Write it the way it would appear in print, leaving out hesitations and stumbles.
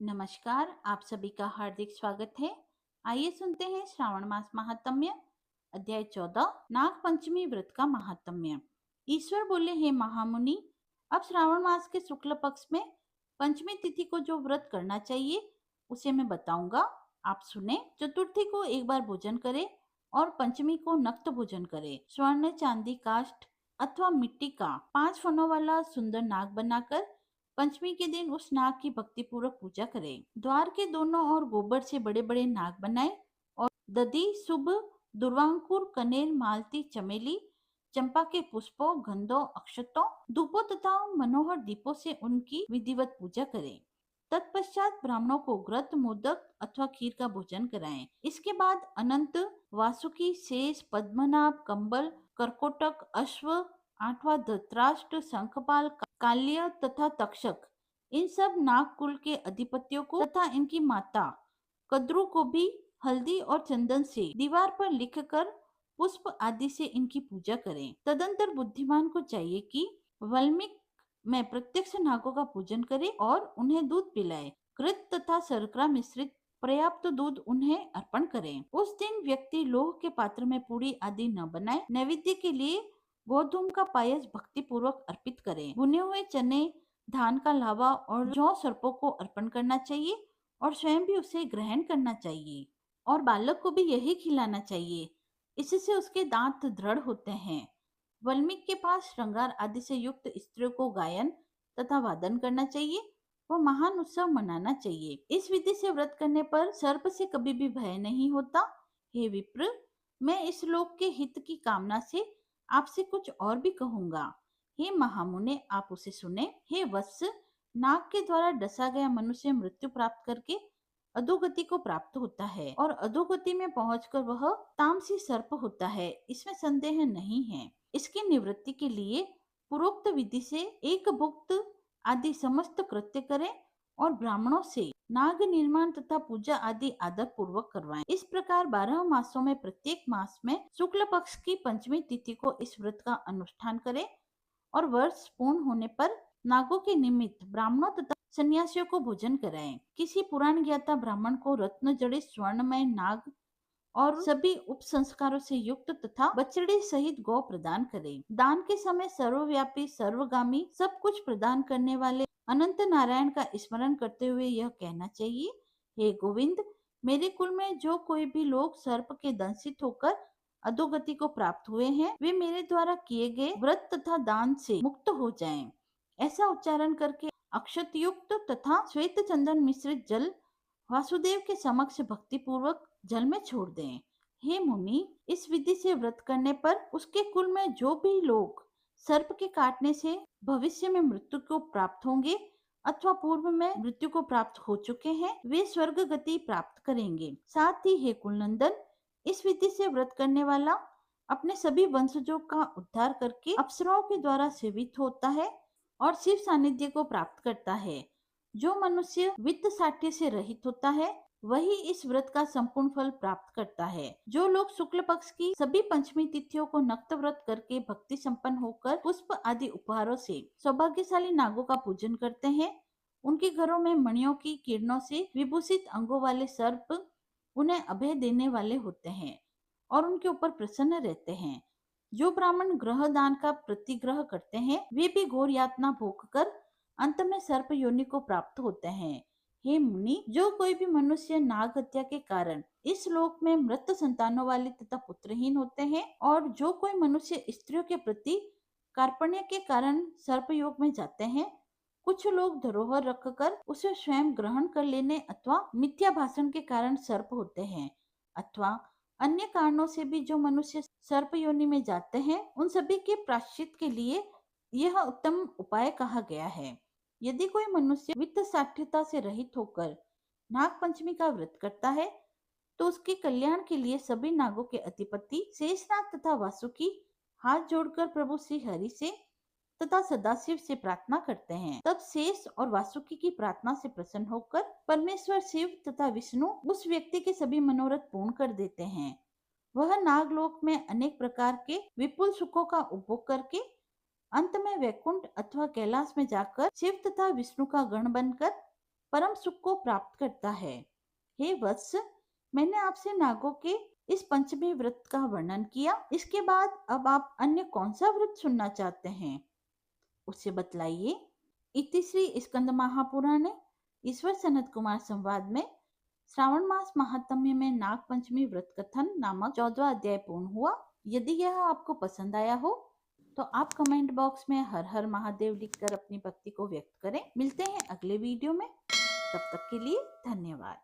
नमस्कार, आप सभी का हार्दिक स्वागत है। आइए सुनते हैं श्रावण मास महात्म्य। अध्याय 14 नाग पंचमी व्रत का महात्म्य। ईश्वर बोले, हे महामुनि, अब श्रावण मास के शुक्ल पक्ष में पंचमी तिथि को जो व्रत करना चाहिए उसे मैं बताऊंगा। आप सुने। चतुर्थी को एक बार भोजन करें और पंचमी को नक्त भोजन करें। स्वर्ण, चांदी, काष्ठ अथवा मिट्टी का 5 फनों वाला सुंदर नाग बनाकर पंचमी के दिन उस नाग की भक्ति पूर्वक पूजा करें। द्वार के दोनों ओर गोबर से बड़े बड़े नाग बनाएं और दधि, शुभ, दुर्वांकुर, कनेर, मालती, चमेली, चंपा के पुष्पों, गंधों, अक्षतों, धूपों तथा मनोहर दीपों से उनकी विधिवत पूजा करें। तत्पश्चात ब्राह्मणों को घृत, मोदक अथवा खीर का भोजन कराएं। इसके बाद अनंत, वासुकी, शेष, पद्मनाभ, कंबल, करकोटक, अश्व, आठवां धृतराष्ट्र, शंखपाल, काल्य तथा तक्षक, इन सब नाग कुल के अधिपतियों को तथा इनकी माता कद्रु को भी हल्दी और चंदन से दीवार पर लिखकर पुष्प आदि से इनकी पूजा करें। तदंतर बुद्धिमान को चाहिए कि वल्मीक में प्रत्यक्ष नागों का पूजन करे और उन्हें दूध पिलाए। घृत तथा शर्करा मिश्रित पर्याप्त दूध उन्हें अर्पण करें। उस दिन व्यक्ति लोह के पात्र में पूरी आदि न बनाए। नैवेद्य के लिए गोधूम का पायस भक्ति पूर्वक अर्पित करें। भुने हुए चने, धान का लावा और जौ सर्पों को अर्पण करना चाहिए और स्वयं भी उसे ग्रहण करना चाहिए और बालक को भी यही खिलाना चाहिए। इससे उसके दांत दृढ़ होते हैं। वल्मीक के पास श्रृंगार आदि से युक्त स्त्रियों को गायन तथा वादन करना चाहिए व महान उत्सव मनाना चाहिए। इस विधि से व्रत करने पर सर्प से कभी भी भय नहीं होता। हे विप्र, मैं इस लोक के हित की कामना से आपसे कुछ और भी कहूंगा। हे महामुने, आप उसे सुने। हे वत्स, नाग के द्वारा डसा गया मनुष्य मृत्यु प्राप्त करके अधोगति को प्राप्त होता है और अधोगति में पहुंचकर वह तामसी सर्प होता है, इसमें संदेह नहीं है। इसकी निवृत्ति के लिए पूर्वोक्त विधि से एक भुक्त आदि समस्त कृत्य करें और ब्राह्मणों से नाग निर्माण तथा पूजा आदि आदर पूर्वक करवाएं। इस प्रकार 12 मासों में प्रत्येक मास में शुक्ल पक्ष की पंचमी तिथि को इस व्रत का अनुष्ठान करें और वर्ष पूर्ण होने पर नागों के निमित्त ब्राह्मणों तथा सन्यासियों को भोजन कराएं। किसी पुराण ज्ञाता ब्राह्मण को रत्न जड़ित स्वर्णमय नाग और सभी उप संस्कारों से युक्त तथा बछड़े सहित गौ प्रदान करें। दान के समय सर्वव्यापी, सर्वगामी, सब कुछ प्रदान करने वाले अनंत नारायण का स्मरण करते हुए यह कहना चाहिए, हे गोविंद, मेरे कुल में जो कोई भी लोग सर्प के दंशित होकर अधोगति को प्राप्त हुए हैं, वे मेरे द्वारा किए गए व्रत तथा दान से मुक्त हो जाएं। ऐसा उच्चारण करके अक्षत युक्त तथा श्वेत चंदन मिश्रित जल वासुदेव के समक्ष भक्ति पूर्वक जल में छोड़ दें। हे मुनि, इस विधि से व्रत करने पर उसके कुल में जो भी लोग सर्प के काटने से भविष्य में मृत्यु को प्राप्त होंगे अथवा पूर्व में मृत्यु को प्राप्त हो चुके हैं, वे स्वर्ग गति प्राप्त करेंगे। साथ ही हे कुलनंदन, इस विधि से व्रत करने वाला अपने सभी वंशजों का उद्धार करके अप्सराओं के द्वारा सेवित होता है और शिव सानिध्य को प्राप्त करता है। जो मनुष्य वित्त साठ्य से रहित होता है वही इस व्रत का संपूर्ण फल प्राप्त करता है। जो लोग शुक्ल पक्ष की सभी पंचमी तिथियों को नक्त व्रत करके भक्ति संपन्न होकर पुष्प आदि उपहारों से सौभाग्यशाली नागों का पूजन करते हैं, उनके घरों में मणियों की किरणों से विभूषित अंगों वाले सर्प उन्हें अभय देने वाले होते हैं और उनके ऊपर प्रसन्न रहते हैं। जो ब्राह्मण ग्रह दान का प्रतिग्रह करते हैं, वे भी घोर यातना भोग कर अंत में सर्प योनि को प्राप्त होते हैं। हे मुनि, जो कोई भी मनुष्य नाग हत्या के कारण इस लोक में मृत संतानों वाले तथा पुत्रहीन होते हैं और जो कोई मनुष्य स्त्रियों के प्रति कार्पण्य के कारण सर्प योग में जाते हैं, कुछ लोग धरोहर रखकर उसे स्वयं ग्रहण कर लेने अथवा मिथ्या भाषण के कारण सर्प होते हैं अथवा अन्य कारणों से भी जो मनुष्य सर्प योनि में जाते हैं, उन सभी के प्रायश्चित के लिए यह उत्तम उपाय कहा गया है। यदि कोई मनुष्य वित्त साठ्यता से रहित होकर नाग पंचमी का व्रत करता है तो उसके कल्याण के लिए सभी नागों के अधिपति शेषनाग तथा वासुकी हाथ जोड़कर प्रभु श्री हरि से तथा सदाशिव से प्रार्थना करते हैं। तब शेष और वासुकी की प्रार्थना से प्रसन्न होकर परमेश्वर शिव तथा विष्णु उस व्यक्ति के सभी मनोरथ पूर्ण कर देते हैं। वह नागलोक में अनेक प्रकार के विपुल सुखों का उपभोग करके अंत में वैकुंठ अथवा कैलाश में जाकर शिव तथा विष्णु का गण बनकर परम सुख को प्राप्त करता है। हे वत्स, मैंने आपसे नागों के इस पंचमी व्रत का वर्णन किया। इसके बाद अब आप अन्य कौन सा व्रत सुनना चाहते हैं, उसे बतलाइए। इति श्री स्कंद महापुराणे ईश्वर सनत कुमार संवाद में श्रावण मास महात्म्य में नाग पंचमी व्रत कथन नामक 14वां अध्याय पूर्ण हुआ। यदि यह आपको पसंद आया हो तो आप कमेंट बॉक्स में हर हर महादेव लिखकर अपनी भक्ति को व्यक्त करें। मिलते हैं अगले वीडियो में, तब तक के लिए धन्यवाद।